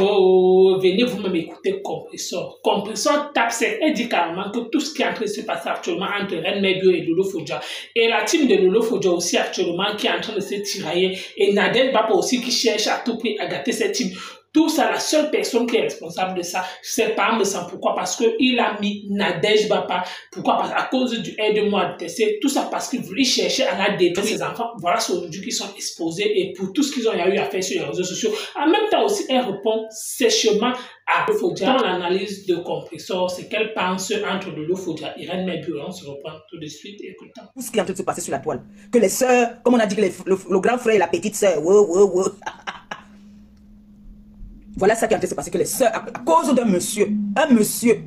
Oh, venez vous-même écouter Compressor. Compressor tape sec et dit carrément que tout ce qui est en train de se passer actuellement entre Reine Mebio et Lolo Fodja, et la team de Lolo Fodja aussi actuellement qui est en train de se tirailler, et Nadège Bapa aussi qui cherche à tout prix à gâter cette team. Tout ça, la seule personne qui est responsable de ça, c'est Pam Sam. Pourquoi? Parce qu'il a mis Nadège Bapa. Pourquoi? Parce à cause du aide-moi de TC. Tout ça parce qu'il voulait chercher à la détruire ses enfants. Voilà ce aujourd'hui qui sont exposés et pour tout ce qu'ils ont eu à faire sur les réseaux sociaux. En même temps aussi, elle répond sèchement à Lolo Fodja. Dans l'analyse de Compressor, c'est qu'elle pense entre Lolo Fodja et Reine Mebio. On se reprend tout de suite et écoutons. Tout ce qui est en train de se passer sur la toile. Que les sœurs, comme on a dit, que le grand frère et la petite sœur, voilà ça qui est en train de se passer, que les sœurs, à cause d'un monsieur, un monsieur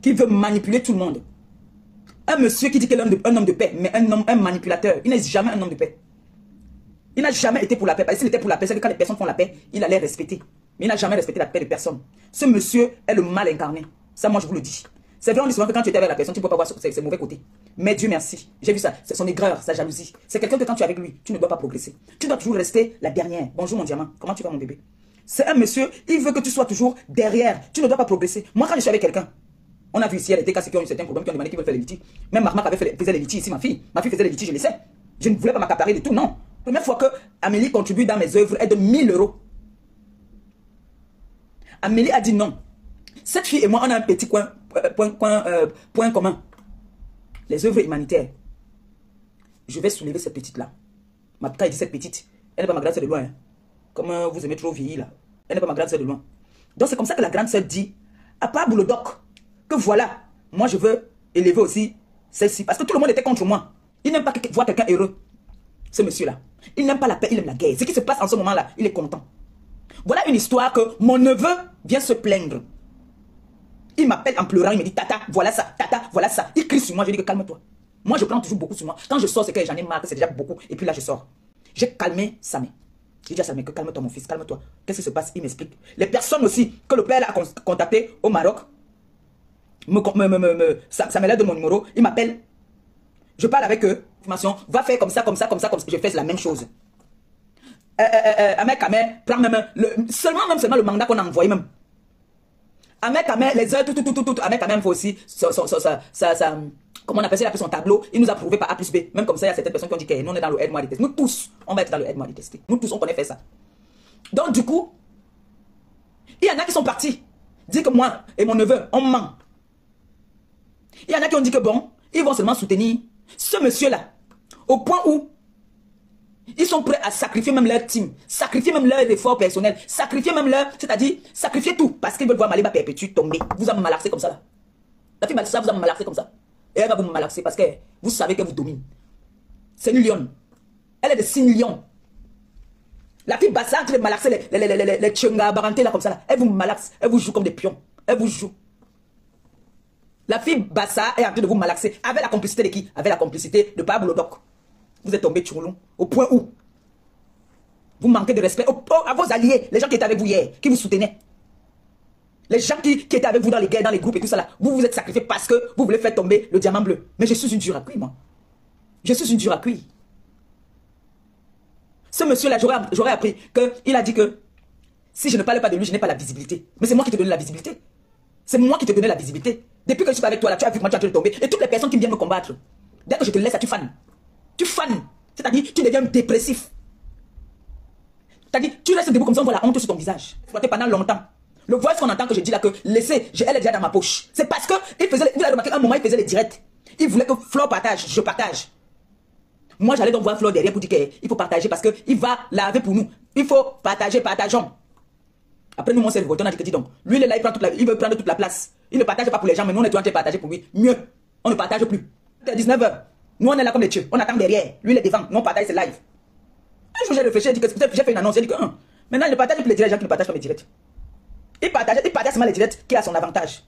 qui veut manipuler tout le monde, un monsieur qui dit qu'il est un homme de paix, mais un manipulateur, il n'est jamais un homme de paix. Il n'a jamais été pour la paix, parce que s'il était pour la paix, c'est que quand les personnes font la paix, il allait respecter. Mais il n'a jamais respecté la paix de personne. Ce monsieur est le mal incarné. Ça, moi, je vous le dis. C'est vrai, on dit souvent que quand tu étais avec la personne, tu ne peux pas voir ses mauvais côtés. Mais Dieu merci, j'ai vu ça, c'est son aigreur, sa jalousie. C'est quelqu'un que quand tu es avec lui, tu ne dois pas progresser. Tu dois toujours rester la dernière. Bonjour mon diamant, comment tu vas mon bébé? C'est un monsieur, il veut que tu sois toujours derrière. Tu ne dois pas progresser. Moi, quand je suis avec quelqu'un, on a vu ici, il y a des cas qui ont eu certains problèmes, qui ont demandé qui veulent faire les litiges. Même Marmak faisait les litiges ici, ma fille. Ma fille faisait les litiges, je le sais. Je ne voulais pas m'accaparer de tout, non. Première fois que Amélie contribue dans mes œuvres est de 1000 €. Amélie a dit non. Cette fille et moi, on a un petit point commun. Les œuvres humanitaires. Je vais soulever cette petite-là. Quand elle dit cette petite, elle n'est pas ma grande sœur de loin. Hein. Comme vous aimez trop vieillir là. Elle n'est pas ma grande sœur de loin. Donc c'est comme ça que la grande sœur dit, à part Boulodoc, que voilà, moi je veux élever aussi celle-ci. Parce que tout le monde était contre moi. Il n'aime pas voir quelqu'un heureux. Ce monsieur-là. Il n'aime pas la paix, il aime la guerre. Ce qui se passe en ce moment-là, il est content. Voilà une histoire que mon neveu vient se plaindre. Il m'appelle en pleurant, il me dit, tata, voilà ça, tata, voilà ça. Il crie sur moi, je dis que calme-toi. Moi, je prends toujours beaucoup sur moi. Quand je sors, c'est que j'en ai marre, c'est déjà beaucoup. Et puis là, je sors. J'ai calmé Samé. J'ai dit à Samé que calme-toi, mon fils, calme-toi. Qu'est-ce qui se passe? Il m'explique. Les personnes aussi que le père a contactées au Maroc, Samé là de mon numéro, il m'appelle. Je parle avec eux. Information, va faire comme ça, comme ça, comme ça, comme ça. Je fais la même chose. Ahmed Kamer, prends même seulement le mandat qu'on a envoyé même. Ahmed Kamer, les heures, tout. Ahmed Kamer faut aussi comment on appelle ça, il a fait son tableau. Il nous a prouvé par A plus B. Même comme ça, il y a certaines personnes qui ont dit que nous, on est dans le aide-moi à détester. Nous tous, on va être dans le aide-moi à détester. Nous tous, on connaît faire ça. Donc, du coup, il y en a qui sont partis. Dire que moi et mon neveu, on ment. Il y en a qui ont dit que bon, ils vont seulement soutenir ce monsieur-là. Au point où ils sont prêts à sacrifier même leur team, sacrifier même leur effort personnel, sacrifier même leur, c'est-à-dire sacrifier tout parce qu'ils veulent voir Maliba perpétue tomber. Vous avez malaxé comme ça là. La fille Malissa vous a malaxé comme ça. Et elle va vous malaxer parce que vous savez qu'elle vous domine. C'est une lionne. Elle est de 6 lions. La fille Bassa, qui les malaxer, les tchunga baranté là comme ça là. Elle vous malaxe, elle vous joue comme des pions. Elle vous joue. La fille Bassa est en train de vous malaxer. Avec la complicité de qui? Avec la complicité de Pablo Doc. Vous êtes tombé Tchoulon. Au point où vous manquez de respect à vos alliés, les gens qui étaient avec vous hier, qui vous soutenaient. Les gens qui étaient avec vous dans les guerres, dans les groupes et tout ça là. Vous vous êtes sacrifiés parce que vous voulez faire tomber le diamant bleu. Mais je suis une dure à cuire, moi. Je suis une dure à cuire. Ce monsieur-là, j'aurais appris qu'il a dit que si je ne parlais pas de lui, je n'ai pas la visibilité. Mais c'est moi qui te donnais la visibilité. C'est moi qui te donnais la visibilité. Depuis que je suis avec toi là, tu as vu comment tu es en train de tomber. Et toutes les personnes qui viennent me combattre, dès que je te laisse, tu fanes. Tu fanes. C'est-à-dire, tu deviens dépressif. C'est-à-dire, tu restes debout comme ça, on voit la honte sur ton visage. Frotté pendant longtemps. Le voice qu'on entend que je dis là que laissez, elle est déjà dans ma poche. C'est parce que il a remarqué un moment, il faisait les directs. Il voulait que Flo partage, je partage. Moi, j'allais donc voir Flo derrière pour dire qu'il faut partager parce qu'il va laver pour nous. Il faut partager, partageons. Après, nous, mon cerveau, on a dit que dis donc, lui, il est là, il veut prendre toute la place. Il ne partage pas pour les gens, mais nous, on est en train de partager pour lui. Mieux, on ne partage plus. C'est 19 h. Nous, on est là comme les tueurs. On attend derrière. Lui, il est devant. Nous, on partage ses lives. Un jour, j'ai réfléchi, j'ai fait une annonce. J'ai dit que, maintenant, il ne partage plus les directs, les gens qui ne partagent pas mes directs. Il partage seulement les directs qui a son avantage.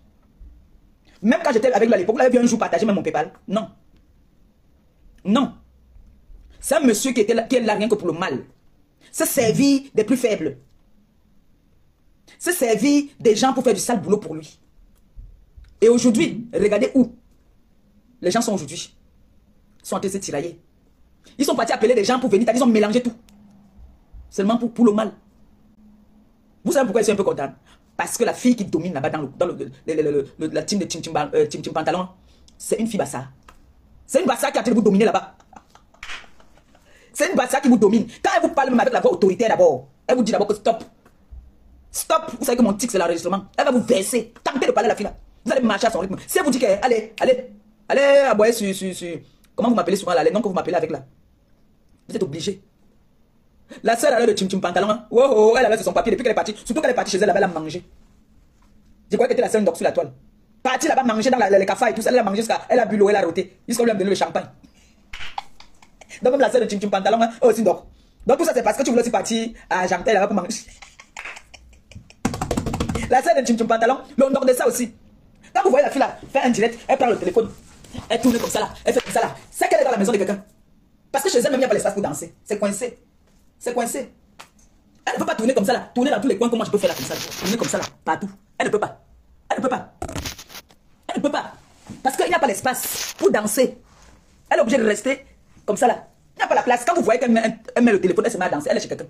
Même quand j'étais avec lui à l'époque, il avait vu un jour partager même mon PayPal. Non. Non. C'est un monsieur qui est là rien que pour le mal. Se servir des plus faibles. Se servir des gens pour faire du sale boulot pour lui. Et aujourd'hui, regardez où les gens sont aujourd'hui. Ils sont en train de se tirailler. Ils sont partis appeler des gens pour venir, ils ont mélangé tout. Seulement pour le mal. Vous savez pourquoi je suis un peu content? Parce que la fille qui domine là-bas dans la team de Tim Tim Pantalon, c'est une fille Bassa. C'est une Bassa qui a train de vous dominer là-bas. C'est une Bassa qui vous domine. Quand elle vous parle même avec la voix autoritaire d'abord, elle vous dit d'abord que stop. Stop. Vous savez que mon tic c'est l'enregistrement. Elle va vous verser. Tentez de parler à la fille là. Vous allez marcher à son rythme. Si elle vous dit que allez aboyer sur... Comment vous m'appelez souvent là, les noms que vous m'appelez avec là. Vous êtes obligé. La sœur de Tim Tim Pantalon, hein? Oh, elle avait sur son papier depuis qu'elle est partie. Surtout qu'elle est partie chez elle, elle a mangé. Je crois qu'elle était la seule sur la toile. Partie là-bas manger dans les cafards et tout ça. Elle a mangé jusqu'à. Elle a bu l'eau, elle a roté. Jusqu'à lui a donné le champagne. Donc même la sœur de Tim Tim Pantalon, hein, aussi donc. Donc tout ça c'est parce que tu voulais aussi partir à Jantel là-bas pour manger. La sœur de Tim Tim Pantalon, mais on ordonne ça aussi. Quand vous voyez la fille là, faire un direct, elle prend le téléphone. Elle tourne comme ça là, elle fait comme ça là. C'est qu'elle est dans la maison de quelqu'un. Parce que chez elle même il n'y a pas l'espace pour danser. C'est coincé. C'est coincé. Elle ne peut pas tourner comme ça là. Tourner dans tous les coins comme moi je peux faire là comme ça. Tourner comme ça là, partout. Elle ne peut pas. Elle ne peut pas. Elle ne peut pas. Parce qu'il n'y a pas l'espace pour danser. Elle est obligée de rester comme ça là. Il n'y a pas la place. Quand vous voyez qu'elle met le téléphone, elle se met à danser. Elle est chez quelqu'un.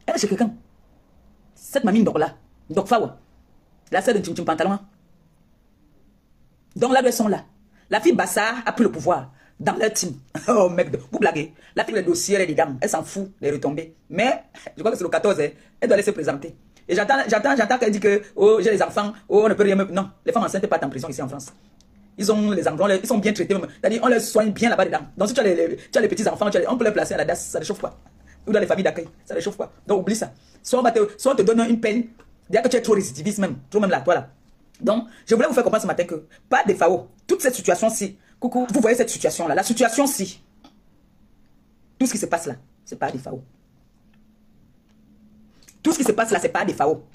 Elle est chez quelqu'un. Cette mamie dort là. Donc Fawa. La sœur de Tim Tim Pantalon. Donc là, elles sont là. La fille Bassa a pris le pouvoir dans leur team. Oh mec, vous blaguez. La fille, le dossier, elle est dedans. Elle s'en fout des retombées. Mais, je crois que c'est le 14, hein, elle doit aller se présenter. Et j'entends qu'elle dit que, oh, j'ai les enfants, oh, on ne peut rien me... Non, les femmes enceintes ne partent en prison ici en France. Ils ont les enfants, ils sont bien traités. C'est-à-dire, on les soigne bien là-bas dedans. Donc si tu as les petits enfants, on peut les placer à la DAS, ça ne chauffe pas. Ou dans les familles d'accueil, ça ne chauffe pas. Donc oublie ça. Soit on te donne une peine, dire que tu es trop récidiviste même, trop même là, toi là. Donc, je voulais vous faire comprendre ce matin que, pas des FAO, toute cette situation-ci, coucou, vous voyez cette situation-là, la situation-ci, tout ce qui se passe là, c'est pas des FAO. Tout ce qui se passe là, c'est pas des FAO.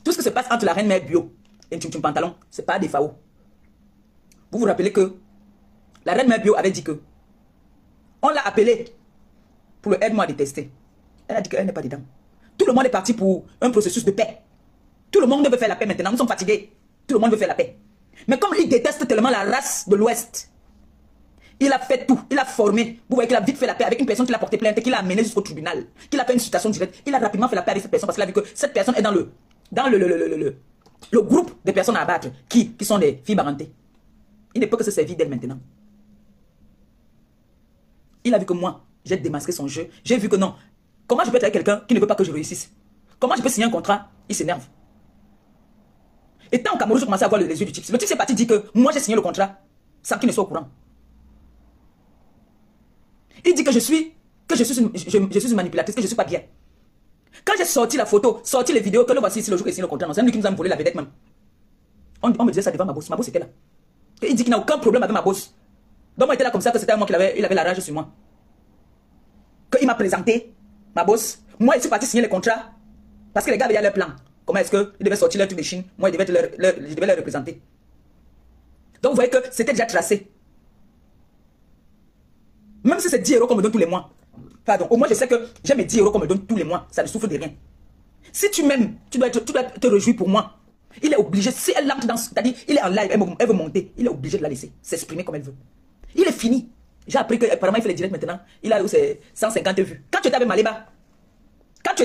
Tout ce qui se passe entre la reine mère bio et Tim Tim Pantalon, c'est pas des FAO. Vous vous rappelez que la reine mère bio avait dit que on l'a appelée pour le aide-moi à détester. Elle a dit qu'elle n'est pas dedans. Tout le monde est parti pour un processus de paix. Tout le monde veut faire la paix maintenant. Nous sommes fatigués. Tout le monde veut faire la paix. Mais comme il déteste tellement la race de l'Ouest, il a fait tout. Il a formé. Vous voyez qu'il a vite fait la paix avec une personne qui l'a porté plainte, qu'il a amené jusqu'au tribunal, qu'il a fait une citation directe. Il a rapidement fait la paix avec cette personne parce qu'il a vu que cette personne est dans le groupe des personnes à abattre qui sont des filles barantées. Il ne peut que se servir d'elle maintenant. Il a vu que moi, j'ai démasqué son jeu. J'ai vu que non. Comment je peux être avec quelqu'un qui ne veut pas que je réussisse? Comment je peux signer un contrat? Il s'énerve. Et tant au Cameroun, je commençais à voir les yeux du type. Le type est parti dire que moi j'ai signé le contrat sans qu'il ne soit au courant. Il dit que je suis une manipulatrice, que je ne suis pas bien. Quand j'ai sorti la photo, sorti les vidéos, que le voici ici le jour qu'il signe le contrat, c'est lui qui nous a volé la vedette même. On me disait ça devant ma boss. Ma boss était là. Et il dit qu'il n'a aucun problème avec ma boss. Donc moi j'étais là comme ça, que c'était moi qu'il avait la rage sur moi. Qu'il m'a présenté ma boss. Moi je suis parti signer les contrats parce que les gars avaient leur plan. Comment est-ce qu'ils devaient sortir leur truc de Chine? Moi, je devais les représenter. Donc, vous voyez que c'était déjà tracé. Même si c'est 10 € qu'on me donne tous les mois. Pardon, au moins, je sais que j'ai mes 10 € qu'on me donne tous les mois. Ça ne souffre de rien. Si tu m'aimes, tu dois te réjouir pour moi. Il est obligé, si elle entre dans... C'est-à-dire, il est en live, elle veut monter. Il est obligé de la laisser s'exprimer comme elle veut. Il est fini. J'ai appris qu'apparemment, il fait les directs maintenant. Il a eu ses 150 vues. Quand tu étais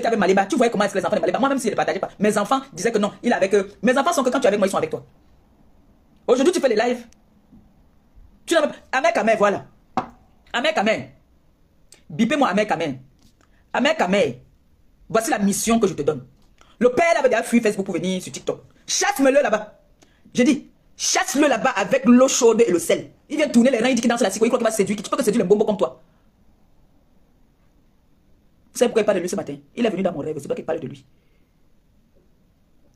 avec Maléba, tu voyais comment est-ce que les enfants de Maléba, moi même s'ils ne partageaient pas, mes enfants disaient que non, il est avec eux. Mes enfants sont que quand tu es avec moi, ils sont avec toi. Aujourd'hui, tu fais les lives. Tu n'as pas... Ahmed Kamer, voilà. Ahmed Kamer. Bipez-moi Ahmed Kamer. Ahmed Kamer. Voici la mission que je te donne. Le père avait déjà fui Facebook pour venir sur TikTok. Chasse-le là-bas. Je dis, chasse-le là-bas avec l'eau chaude et le sel. Il vient tourner les reins, il dit qu'il danse la cico, il croit qu'il va se séduire. Tu peux que séduire les bonbons comme toi. Vous savez pourquoi il parle de lui ce matin? Il est venu dans mon rêve, c'est pas qu'il parle de lui.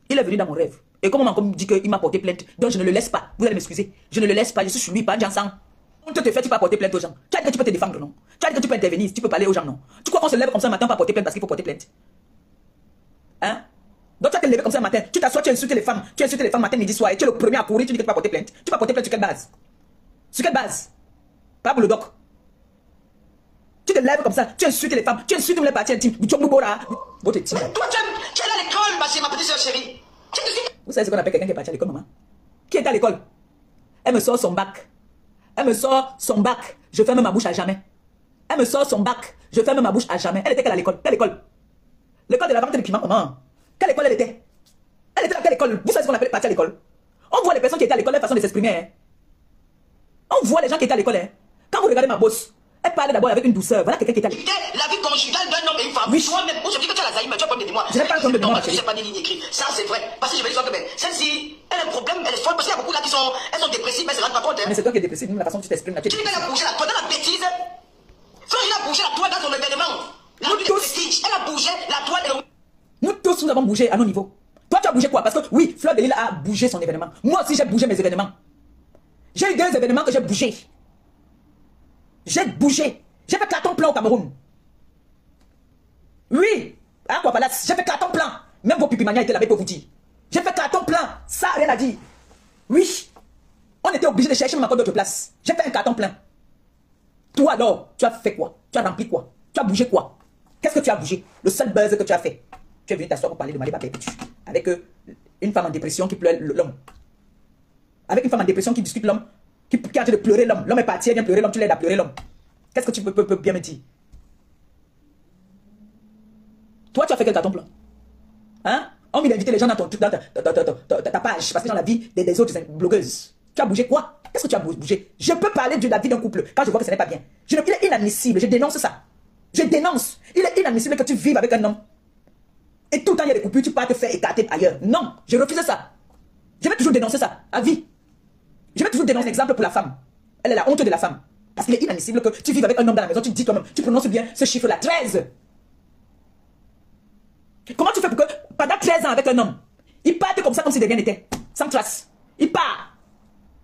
Il est venu dans mon rêve. Et comme on m'a dit qu'il m'a porté plainte, donc je ne le laisse pas. Vous allez m'excuser. Je ne le laisse pas, je suis sur lui, pas ensemble. On te fait, tu peux porter plainte aux gens. Tu as dit que tu peux te défendre, non? Tu as dit que tu peux intervenir, tu peux parler aux gens, non? Tu crois qu'on se lève comme ça un matin pour porter plainte parce qu'il faut porter plainte? Hein? Donc tu as te lever comme ça un matin, tu t'assois, tu insultes les femmes matin, midi, soir, et tu es le premier à courir, tu dis que tu vas porter plainte. Tu vas porter plainte sur quelle base? Sur quelle base? Pas pour le doc. Tu te lèves comme ça, tu insultes les femmes, tu insultes les parties intimes. Toi, tu es là à l'école, ma petite soeur chérie. Vous savez ce qu'on appelle quelqu'un qui est parti à l'école, maman? Qui est à l'école? Elle me sort son bac. Elle me sort son bac. Je ferme ma bouche à jamais. Elle me sort son bac. Je ferme ma bouche à jamais. Elle était qu'à l'école. Quelle école? L'école de la vente de piment, comment? Quelle école elle était? Elle était dans quelle école? Vous savez ce qu'on appelle partir à l'école? On voit les personnes qui étaient à l'école, leur façon de s'exprimer. Hein. On voit les gens qui étaient à l'école. Hein. Quand vous regardez ma bosse, elle parlait d'abord avec une douceur. Voilà quelqu'un qui était à l'école. La vie conjugale d'un homme et une femme. Oui. Toi-même, je dis que tu as l'Alzheimer, tu as pas de mémoire. Je n'ai pas de mémoire. Je ne sais pas des lignes écrites. Ça, c'est vrai. Parce que je vais dire que celle-ci, elle a un problème, elle est folle. Parce qu'il y a beaucoup là qui sont, elles sont dépressives, mais elles se rendent pas compte. Hein. Mais c'est toi qui es dépressif, la façon dont tu t'exprimes. Tu dis qu'elle a bougé la toi dans la bêtise. Frère, il a bougé la toi dans son événement. La vie de prestige. Elle a bougé la toi de... Nous tous, nous avons bougé à nos niveaux. Toi, tu as bougé quoi? Parce que oui, Fleur de Lille a bougé son événement. Moi aussi, j'ai bougé mes événements. J'ai eu 2 événements que j'ai bougé. J'ai bougé. J'ai fait carton plein au Cameroun. Oui, à quoi Palace, j'ai fait carton plein. Même vos pipimanias étaient là pour vous dire. J'ai fait carton plein. Ça, rien à dire. Oui, on était obligé de chercher même encore d'autres places. J'ai fait un carton plein. Toi alors, tu as fait quoi? Tu as rempli quoi? Tu as bougé quoi? Qu'est-ce que tu as bougé? Le seul buzz que tu as fait. Tu es venu t'asseoir pour parler de Maliba Perpétue. Avec une femme en dépression qui pleure l'homme. Avec une femme en dépression qui discute l'homme. Qui est en train de pleurer l'homme. L'homme est parti, elle vient pleurer l'homme, tu l'aides à pleurer l'homme. Qu'est-ce que tu peux bien me dire? Toi, tu as fait quel carton plein? Hein? On vient d'inviter les gens dans ta page. Parce que dans la vie des autres blogueuses. Tu as bougé quoi? Qu'est-ce que tu as bougé? Je peux parler de la vie d'un couple quand je vois que ce n'est pas bien. Il est inadmissible. Je dénonce ça. Je dénonce. Il est inadmissible que tu vives avec un homme. Et tout le temps, il y a des coupures, tu pars te faire écarter ailleurs. Non, je refuse ça. Je vais toujours dénoncer ça, à vie. Je vais toujours dénoncer un exemple pour la femme. Elle est la honte de la femme. Parce qu'il est inadmissible que tu vives avec un homme dans la maison, tu dis toi-même, tu prononces bien ce chiffre-là, 13. Comment tu fais pour que, pendant 13 ans avec un homme, il parte comme ça, comme si de rien n'était, sans trace. Il part.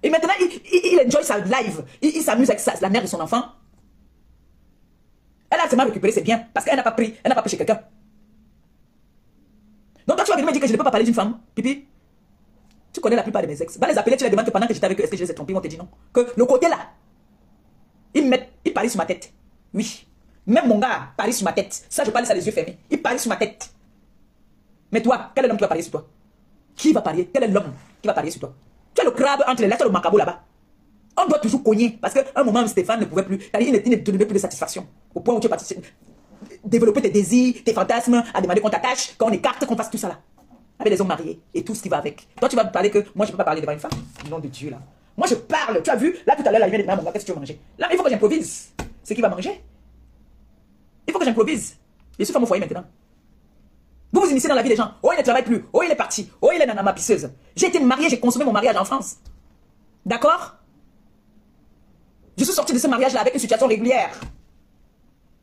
Et maintenant, il enjoy sa life. Il s'amuse avec la mère de son enfant. Elle a seulement récupéré, c'est bien, parce qu'elle n'a pas pris chez quelqu'un. Donc toi, tu vas venir me dire que je ne peux pas parler d'une femme, Pipi. Tu connais la plupart de mes ex. Va les appeler, tu les demandes que pendant que j'étais avec eux, est-ce que je les ai trompés, ils vont te dire non. Que le côté là, ils parient sur ma tête. Oui. Même mon gars parie sur ma tête. Ça, je parle ça les yeux fermés. Il parie sur ma tête. Mais toi, quel est l'homme qui va parier sur toi? Qui va parier? Quel est l'homme qui va parier sur toi? Tu as le crabe entre les lèvres, tu as le macabo là-bas. On doit toujours cogner. Parce qu'à un moment, Stéphane ne pouvait plus. Il ne te donnait plus de satisfaction. Au point où tu es parti développer tes désirs, tes fantasmes, à demander qu'on t'attache, qu'on écarte, qu'on fasse tout ça là. Avec des hommes mariés et tout ce qui va avec. Toi, tu vas me parler que moi, je ne peux pas parler devant une femme. Nom de Dieu là. Moi, je parle. Tu as vu? Là, tout à l'heure, là, il vient de demander à mon gars, qu'est-ce que tu veux manger? Là, il faut que j'improvise. Ce qu'il va manger. Il faut que j'improvise. Je suis femme au foyer maintenant. Vous vous initiez dans la vie des gens. Oh, il ne travaille plus. Oh, il est parti. Oh, il est dans ma pisseuse. J'ai été mariée, j'ai consommé mon mariage en France. D'accord? Je suis sorti de ce mariage-là avec une situation régulière.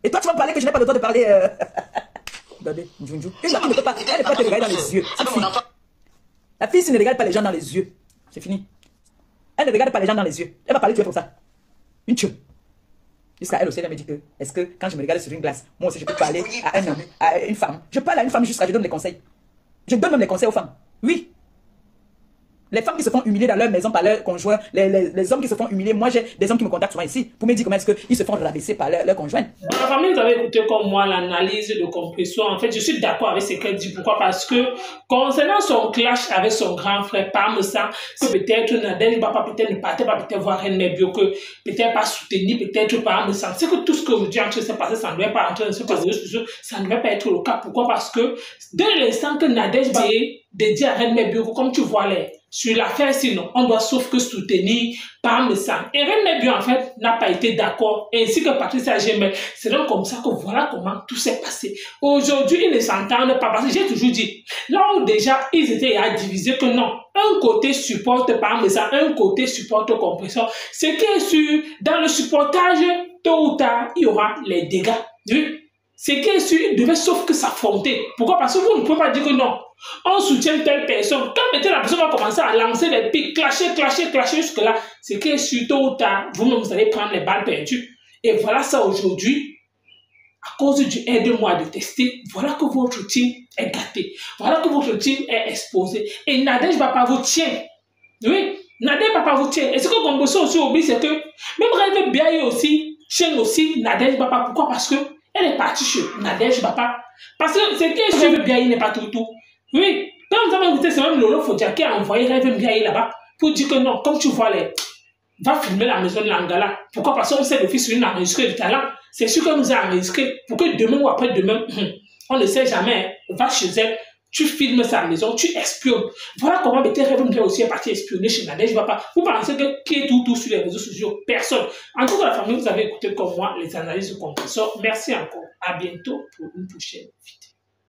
Et toi, tu vas me parler que je n'ai pas le droit de parler. Regardez, Njunju. Une fille ne peut pas, elle ne peut pas te regarder dans les yeux. La fille, s'il ne regarde pas les gens dans les yeux, c'est fini. Elle ne regarde pas les gens dans les yeux. Elle va parler, tu es pour ça. Une tue. Jusqu'à elle aussi, elle me dit que, est-ce que quand je me regarde sur une glace, moi aussi je peux parler à un homme, à une femme. Je parle à une femme jusqu'à je donne des conseils. Je donne même des conseils aux femmes. Oui. Les femmes qui se font humilier dans leur maison par leur conjoint, les hommes qui se font humilier, moi j'ai des hommes qui me contactent souvent ici pour me dire comment est-ce qu'ils se font rabaisser par leur conjoint. Dans la famille, vous avez écouté comme moi l'analyse de Compresso. En fait, je suis d'accord avec ce qu'elle dit. Pourquoi? Parce que concernant son clash avec son grand frère, Pam, ça, que peut-être Nadège Bapa peut-être ne partait pas peut-être voir René Bio, que peut-être pas soutenir, peut-être pas me sentir que tout ce que aujourd'hui en train de se passer, ça ne devait pas en train de se passer, ça ne devait pas être le cas. Pourquoi? Parce que dès l'instant que Nadège Bapa dédié à René Bio, comme tu vois les sur l'affaire, sinon, on doit sauf que soutenir par le sang. Et René Bio, en fait, n'a pas été d'accord, ainsi que Patricia Gemel. C'est donc comme ça que voilà comment tout s'est passé. Aujourd'hui, ils ne s'entendent pas, parce que j'ai toujours dit, là où déjà, ils étaient à diviser que non, un côté supporte par le sang, un côté supporte Compresso. Ce qui est sûr, dans le supportage, tôt ou tard, il y aura les dégâts. Oui. Ce qui est sûr, ils devaient sauf que s'affronter. Pourquoi? Parce que vous ne pouvez pas dire que non. On soutient telle personne. Quand la personne va commencer à lancer des pics, clasher jusque-là, ce qui est sûr, tôt ou tard, vous-même, vous allez prendre les balles perdues. Et voilà ça aujourd'hui, à cause du aide-moi de tester, voilà que votre team est gâté. Voilà que votre team est exposé. Et Nadège Bapa vous tient. Oui, Nadège Bapa vous tient. Et ce que Compresso aussi oublie, c'est que même Rêve Biaye aussi, Chien aussi, Nadège Bapa. Pourquoi? Parce que elle est partie chez Nadège Bapa. Parce que c'est que Rêve Biaye n'est pas tout. Oui, quand vous avez écouté, c'est même Lolo Fodia qui a envoyé Rêve Biaye là-bas pour dire que non, comme tu vois, va filmer la maison de l'Angala. Pourquoi? Parce qu'on sait le fils sur une enregistrée de talent. C'est sûr que nous a enregistré pour que demain ou après-demain, On ne sait jamais. Va chez elle, tu filmes sa maison, tu espionnes. Voilà comment Betty Rêve aussi est parti espionner chez Nadège. Je ne vois pas. Vous pensez que qui est tout sur les réseaux sociaux? Personne. En tout cas, la famille, vous avez écouté comme moi les analyses de compresseur. Merci encore. À bientôt pour une prochaine vidéo.